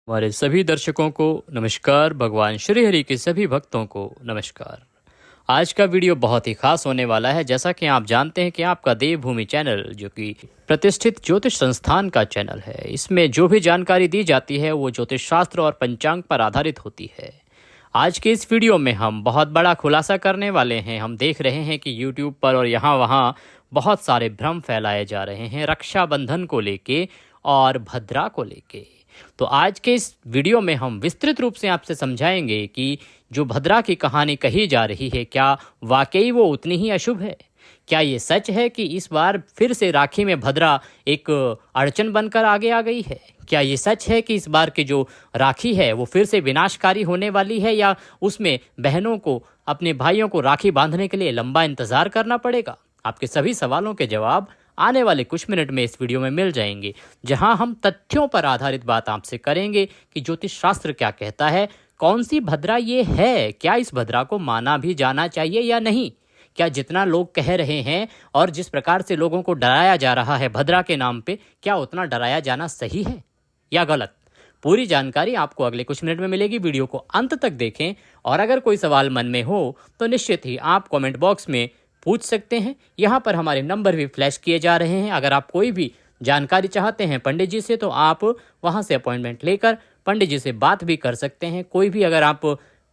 हमारे सभी दर्शकों को नमस्कार। भगवान श्री हरि के सभी भक्तों को नमस्कार। आज का वीडियो बहुत ही खास होने वाला है। जैसा कि आप जानते हैं कि आपका देवभूमि चैनल जो कि प्रतिष्ठित ज्योतिष संस्थान का चैनल है, इसमें जो भी जानकारी दी जाती है वो ज्योतिष शास्त्र और पंचांग पर आधारित होती है। आज के इस वीडियो में हम बहुत बड़ा खुलासा करने वाले हैं। हम देख रहे हैं कि यूट्यूब पर और यहाँ वहाँ बहुत सारे भ्रम फैलाए जा रहे हैं रक्षाबंधन को लेके और भद्रा को लेके। तो आज के इस वीडियो में हम विस्तृत रूप से आपसे समझाएंगे कि जो भद्रा की कहानी कही जा रही है, क्या वाकई वो उतनी ही अशुभ है? क्या ये सच है कि इस बार फिर से राखी में भद्रा एक अड़चन बनकर आगे आ गई है? क्या ये सच है कि इस बार की जो राखी है वो फिर से विनाशकारी होने वाली है, या उसमें बहनों को अपने भाइयों को राखी बांधने के लिए लंबा इंतजार करना पड़ेगा? आपके सभी सवालों के जवाब आने वाले कुछ मिनट में इस वीडियो में मिल जाएंगे, जहां हम तथ्यों पर आधारित बात आपसे करेंगे कि ज्योतिष शास्त्र क्या कहता है, कौन सी भद्रा ये है, क्या इस भद्रा को माना भी जाना चाहिए या नहीं, क्या जितना लोग कह रहे हैं और जिस प्रकार से लोगों को डराया जा रहा है भद्रा के नाम पे, क्या उतना डराया जाना सही है या गलत? पूरी जानकारी आपको अगले कुछ मिनट में मिलेगी। वीडियो को अंत तक देखें और अगर कोई सवाल मन में हो तो निश्चित ही आप कमेंट बॉक्स में पूछ सकते हैं। यहाँ पर हमारे नंबर भी फ्लैश किए जा रहे हैं। अगर आप कोई भी जानकारी चाहते हैं पंडित जी से, तो आप वहाँ से अपॉइंटमेंट लेकर पंडित जी से बात भी कर सकते हैं। कोई भी अगर आप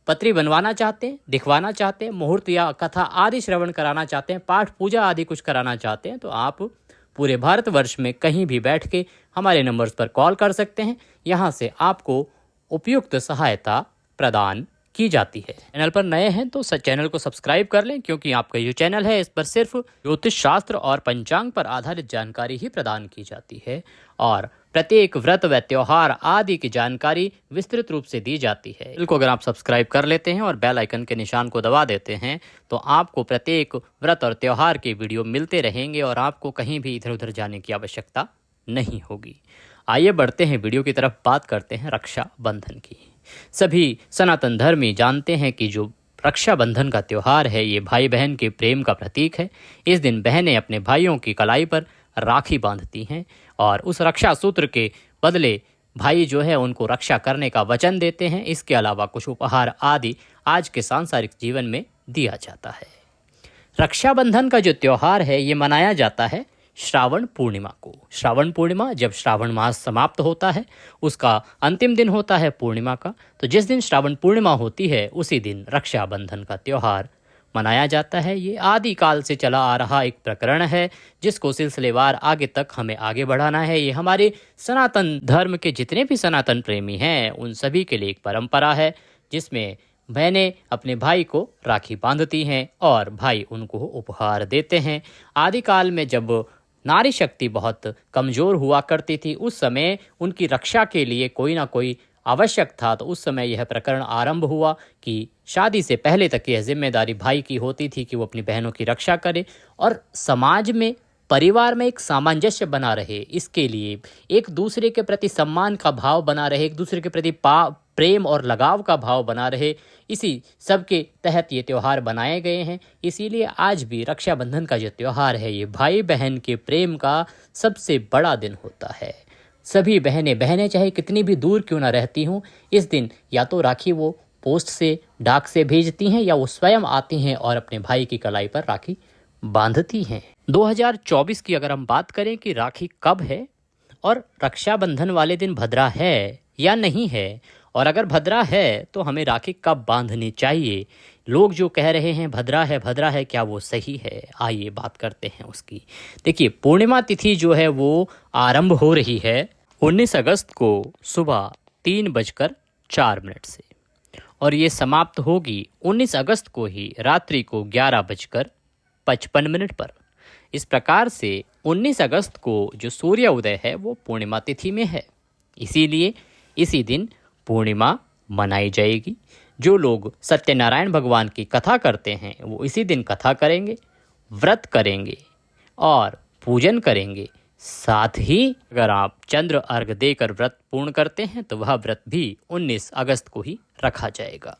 पत्री बनवाना चाहते हैं, दिखवाना चाहते हैं, मुहूर्त या कथा आदि श्रवण कराना चाहते हैं, पाठ पूजा आदि कुछ कराना चाहते हैं, तो आप पूरे भारतवर्ष में कहीं भी बैठ के हमारे नंबर्स पर कॉल कर सकते हैं। यहाँ से आपको उपयुक्त सहायता प्रदान की जाती है। चैनल पर नए हैं तो चैनल को सब्सक्राइब कर लें, क्योंकि आपका जो चैनल है इस पर सिर्फ ज्योतिष शास्त्र और पंचांग पर आधारित जानकारी ही प्रदान की जाती है और प्रत्येक व्रत व त्योहार आदि की जानकारी विस्तृत रूप से दी जाती है। इनको अगर आप सब्सक्राइब कर लेते हैं और बेल आइकन के निशान को दबा देते हैं तो आपको प्रत्येक व्रत और त्योहार के वीडियो मिलते रहेंगे और आपको कहीं भी इधर उधर जाने की आवश्यकता नहीं होगी। आइए बढ़ते हैं वीडियो की तरफ। बात करते हैं रक्षाबंधन की। सभी सनातन धर्मी जानते हैं कि जो रक्षाबंधन का त्यौहार है ये भाई बहन के प्रेम का प्रतीक है। इस दिन बहनें अपने भाइयों की कलाई पर राखी बांधती हैं और उस रक्षा सूत्र के बदले भाई जो है उनको रक्षा करने का वचन देते हैं। इसके अलावा कुछ उपहार आदि आज के सांसारिक जीवन में दिया जाता है। रक्षाबंधन का जो त्यौहार है ये मनाया जाता है श्रावण पूर्णिमा को। श्रावण पूर्णिमा, जब श्रावण मास समाप्त होता है उसका अंतिम दिन होता है पूर्णिमा का। तो जिस दिन श्रावण पूर्णिमा होती है उसी दिन रक्षाबंधन का त्यौहार मनाया जाता है। ये आदि काल से चला आ रहा एक प्रकरण है जिसको सिलसिलेवार आगे तक हमें आगे बढ़ाना है। ये हमारे सनातन धर्म के जितने भी सनातन प्रेमी हैं उन सभी के लिए एक परंपरा है, जिसमें बहनें अपने भाई को राखी बांधती हैं और भाई उनको उपहार देते हैं। आदिकाल में जब नारी शक्ति बहुत कमज़ोर हुआ करती थी, उस समय उनकी रक्षा के लिए कोई ना कोई आवश्यक था। तो उस समय यह प्रकरण आरंभ हुआ कि शादी से पहले तक यह जिम्मेदारी भाई की होती थी कि वो अपनी बहनों की रक्षा करे और समाज में, परिवार में एक सामंजस्य बना रहे, इसके लिए एक दूसरे के प्रति सम्मान का भाव बना रहे, एक दूसरे के प्रति प्रेम और लगाव का भाव बना रहे, इसी सब के तहत ये त्यौहार बनाए गए हैं। इसीलिए आज भी रक्षाबंधन का जो त्यौहार है ये भाई बहन के प्रेम का सबसे बड़ा दिन होता है। सभी बहनें चाहे कितनी भी दूर क्यों ना रहती हों, इस दिन या तो राखी वो पोस्ट से, डाक से भेजती हैं, या वो स्वयं आती हैं और अपने भाई की कलाई पर राखी बांधती हैं। 2024 की अगर हम बात करें कि राखी कब है और रक्षाबंधन वाले दिन भद्रा है या नहीं है, और अगर भद्रा है तो हमें राखी कब बांधनी चाहिए, लोग जो कह रहे हैं भद्रा है, क्या वो सही है? आइए बात करते हैं उसकी। देखिए, पूर्णिमा तिथि जो है वो आरंभ हो रही है 19 अगस्त को सुबह 3:04 से और ये समाप्त होगी 19 अगस्त को ही रात्रि को 11:55 पर। इस प्रकार से 19 अगस्त को जो सूर्य उदय है वो पूर्णिमा तिथि में है, इसीलिए इसी दिन पूर्णिमा मनाई जाएगी। जो लोग सत्यनारायण भगवान की कथा करते हैं वो इसी दिन कथा करेंगे, व्रत करेंगे और पूजन करेंगे। साथ ही अगर आप चंद्र अर्घ देकर व्रत पूर्ण करते हैं तो वह व्रत भी 19 अगस्त को ही रखा जाएगा।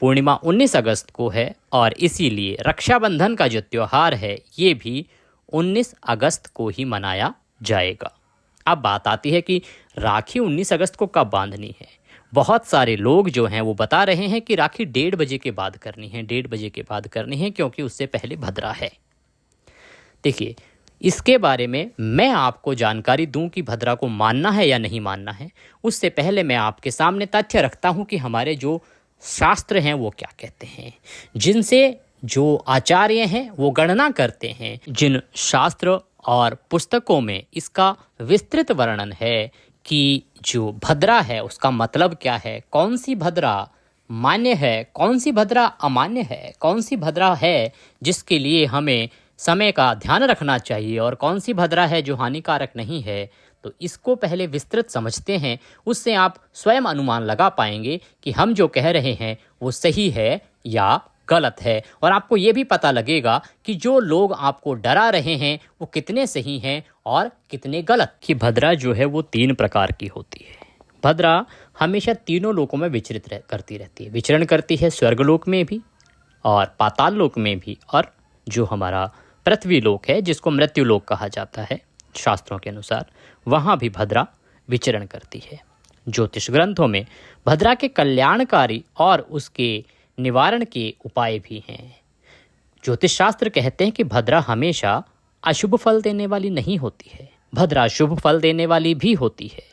पूर्णिमा 19 अगस्त को है और इसीलिए रक्षाबंधन का जो त्यौहार है ये भी 19 अगस्त को ही मनाया जाएगा। अब बात आती है कि राखी 19 अगस्त को कब बांधनी है। बहुत सारे लोग जो हैं वो बता रहे हैं कि राखी 1:30 बजे के बाद करनी है, 1:30 बजे के बाद करनी है, क्योंकि उससे पहले भद्रा है। देखिए, इसके बारे में मैं आपको जानकारी दूं कि भद्रा को मानना है या नहीं मानना है, उससे पहले मैं आपके सामने तथ्य रखता हूं कि हमारे जो शास्त्र हैं वो क्या कहते हैं, जिनसे जो आचार्य हैं वो गणना करते हैं। जिन शास्त्र और पुस्तकों में इसका विस्तृत वर्णन है कि जो भद्रा है उसका मतलब क्या है, कौन सी भद्रा मान्य है, कौन सी भद्रा अमान्य है, कौन सी भद्रा है जिसके लिए हमें समय का ध्यान रखना चाहिए और कौन सी भद्रा है जो हानिकारक नहीं है, तो इसको पहले विस्तृत समझते हैं। उससे आप स्वयं अनुमान लगा पाएंगे कि हम जो कह रहे हैं वो सही है या गलत है, और आपको ये भी पता लगेगा कि जो लोग आपको डरा रहे हैं वो कितने सही हैं और कितने गलत। कि भद्रा जो है वो 3 प्रकार की होती है। भद्रा हमेशा तीनों लोकों में करती रहती है। विचरण करती है स्वर्गलोक में भी और पाताल लोक में भी, और जो हमारा पृथ्वी लोक है जिसको मृत्यु लोक कहा जाता है शास्त्रों के अनुसार, वहाँ भी भद्रा विचरण करती है। ज्योतिष ग्रंथों में भद्रा के कल्याणकारी और उसके निवारण के उपाय भी हैं। ज्योतिष शास्त्र कहते हैं कि भद्रा हमेशा अशुभ फल देने वाली नहीं होती है, भद्रा शुभ फल देने वाली भी होती है।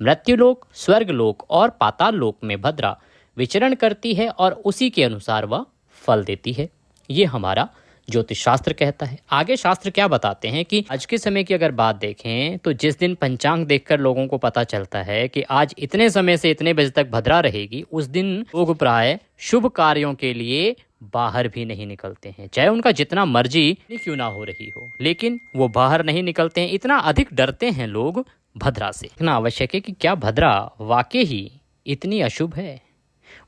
मृत्युलोक, स्वर्गलोक और पाताल लोक में भद्रा विचरण करती है और उसी के अनुसार वह फल देती है। ये हमारा ज्योतिष शास्त्र कहता है। आगे शास्त्र क्या बताते हैं कि आज के समय की अगर बात देखें तो जिस दिन पंचांग देखकर लोगों को पता चलता है कि आज इतने समय से इतने बजे तक भद्रा रहेगी, उस दिन लोग प्राय शुभ कार्यों के लिए बाहर भी नहीं निकलते हैं, चाहे उनका जितना मर्जी क्यों ना हो रही हो, लेकिन वो बाहर नहीं निकलते हैं। इतना अधिक डरते हैं लोग भद्रा से। इतना आवश्यक है कि क्या भद्रा वाकई ही इतनी अशुभ है?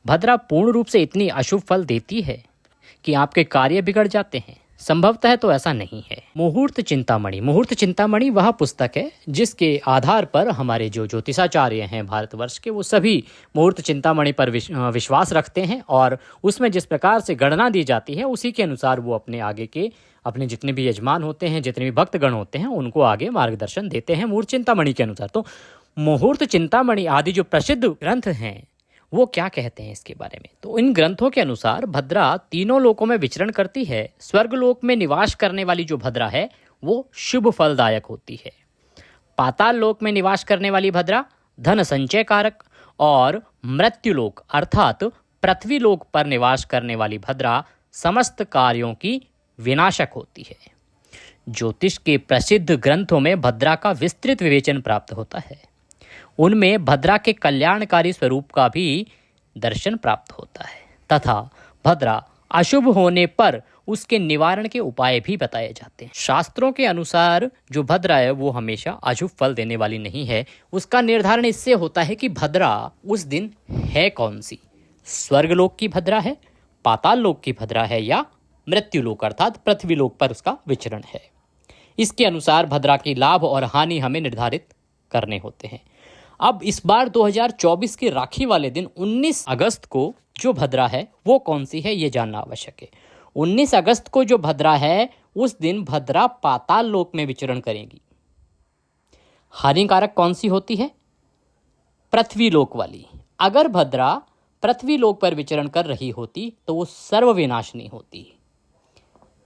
भद्रा पूर्ण रूप से इतनी अशुभ फल देती है कि आपके कार्य बिगड़ जाते हैं? संभवतः तो ऐसा नहीं है। मुहूर्त चिंतामणि वह पुस्तक है जिसके आधार पर हमारे जो ज्योतिषाचार्य हैं भारतवर्ष के, वो सभी मुहूर्त चिंतामणि पर विश्वास रखते हैं, और उसमें जिस प्रकार से गणना दी जाती है उसी के अनुसार वो अपने आगे के अपने जितने भी यजमान होते हैं, जितने भी भक्तगण होते हैं, उनको आगे मार्गदर्शन देते हैं मुहूर्त चिंतामणि के अनुसार। तो मुहूर्त चिंतामणि आदि जो प्रसिद्ध ग्रंथ हैं वो क्या कहते हैं इसके बारे में? तो इन ग्रंथों के अनुसार भद्रा तीनों लोकों में विचरण करती है। स्वर्गलोक में निवास करने वाली जो भद्रा है वो शुभ फलदायक होती है। पाताल लोक में निवास करने वाली भद्रा धन संचय कारक, और मृत्युलोक अर्थात पृथ्वी लोक पर निवास करने वाली भद्रा समस्त कार्यों की विनाशक होती है। ज्योतिष के प्रसिद्ध ग्रंथों में भद्रा का विस्तृत विवेचन प्राप्त होता है। उनमें भद्रा के कल्याणकारी स्वरूप का भी दर्शन प्राप्त होता है तथा भद्रा अशुभ होने पर उसके निवारण के उपाय भी बताए जाते हैं। शास्त्रों के अनुसार जो भद्रा है वो हमेशा अशुभ फल देने वाली नहीं है। उसका निर्धारण इससे होता है कि भद्रा उस दिन है कौन सी, स्वर्गलोक की भद्रा है, पाताल लोक की भद्रा है, या मृत्युलोक अर्थात पृथ्वी लोक पर उसका विचरण है। इसके अनुसार भद्रा की लाभ और हानि हमें निर्धारित करने होते हैं। अब इस बार 2024 के राखी वाले दिन 19 अगस्त को जो भद्रा है वो कौन सी है ये जानना आवश्यक है। 19 अगस्त को जो भद्रा है उस दिन भद्रा पाताल लोक में विचरण करेगी। हानिकारक कौन सी होती है? पृथ्वी लोक वाली। अगर भद्रा पृथ्वी लोक पर विचरण कर रही होती तो वो सर्वविनाशनी होती।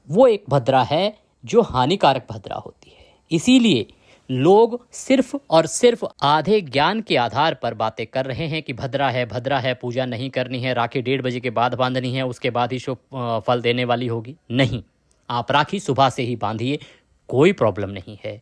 वो एक भद्रा है जो हानिकारक भद्रा होती है। इसीलिए लोग सिर्फ और सिर्फ आधे ज्ञान के आधार पर बातें कर रहे हैं कि भद्रा है, पूजा नहीं करनी है, राखी 1:30 बजे के बाद बांधनी है, उसके बाद ही शुभ फल देने वाली होगी। नहीं, आप राखी सुबह से ही बांधिए, कोई प्रॉब्लम नहीं है।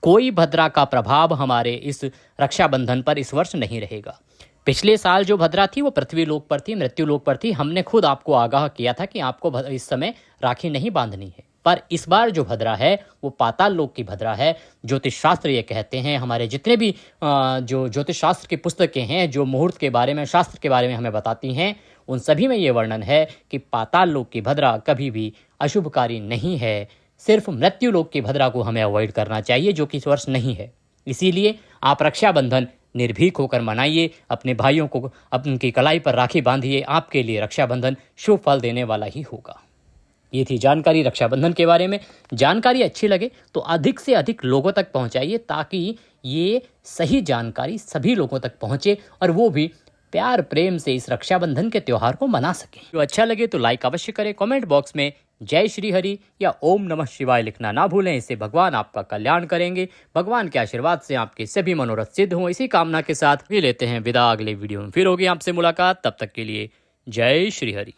कोई भद्रा का प्रभाव हमारे इस रक्षाबंधन पर इस वर्ष नहीं रहेगा। पिछले साल जो भद्रा थी वो पृथ्वी लोक पर थी, मृत्यु लोक पर थी। हमने खुद आपको आगाह किया था कि आपको इस समय राखी नहीं बांधनी है, पर इस बार जो भद्रा है वो पाताल लोक की भद्रा है। ज्योतिष शास्त्र ये कहते हैं, हमारे जितने भी जो ज्योतिष शास्त्र की पुस्तकें हैं जो मुहूर्त के बारे में, शास्त्र के बारे में हमें बताती हैं, उन सभी में ये वर्णन है कि पाताल लोक की भद्रा कभी भी अशुभकारी नहीं है। सिर्फ मृत्यु लोक की भद्रा को हमें अवॉइड करना चाहिए, जो कि इस वर्ष नहीं है। इसीलिए आप रक्षाबंधन निर्भीक होकर मनाइए, अपने भाइयों को उनकी कलाई पर राखी बांधिए। आपके लिए रक्षाबंधन शुभ फल देने वाला ही होगा। ये थी जानकारी रक्षाबंधन के बारे में। जानकारी अच्छी लगे तो अधिक से अधिक लोगों तक पहुंचाइए ताकि ये सही जानकारी सभी लोगों तक पहुंचे और वो भी प्यार प्रेम से इस रक्षाबंधन के त्योहार को मना सकें। तो अच्छा लगे तो लाइक अवश्य करें। कमेंट बॉक्स में जय श्री हरि या ओम नमः शिवाय लिखना ना भूलें। इससे भगवान आपका कल्याण करेंगे। भगवान के आशीर्वाद से आपके सभी मनोरथ सिद्ध हों। इसी कामना के साथ भी लेते हैं विदा। अगले वीडियो में फिर होगी आपसे मुलाकात। तब तक के लिए जय श्री हरि।